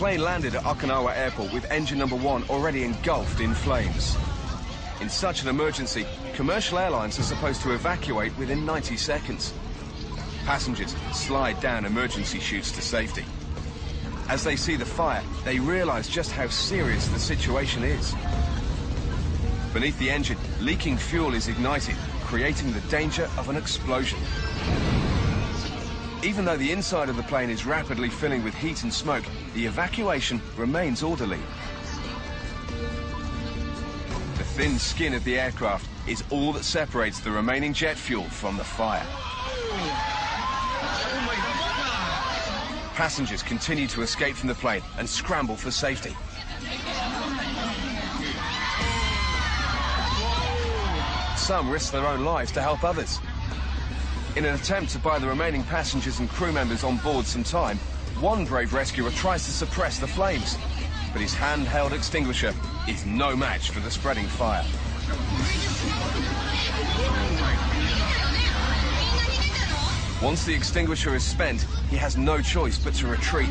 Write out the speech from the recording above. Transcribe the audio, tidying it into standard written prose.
plane landed at Okinawa Airport with engine number 1 already engulfed in flames. In such an emergency, commercial airlines are supposed to evacuate within 90 seconds. Passengers slide down emergency chutes to safety. As they see the fire, they realize just how serious the situation is. Beneath the engine, leaking fuel is ignited, creating the danger of an explosion. Even though the inside of the plane is rapidly filling with heat and smoke, the evacuation remains orderly. The thin skin of the aircraft is all that separates the remaining jet fuel from the fire. Passengers continue to escape from the plane and scramble for safety. Some risk their own lives to help others. In an attempt to buy the remaining passengers and crew members on board some time, one brave rescuer tries to suppress the flames, but his handheld extinguisher is no match for the spreading fire. Once the extinguisher is spent, he has no choice but to retreat.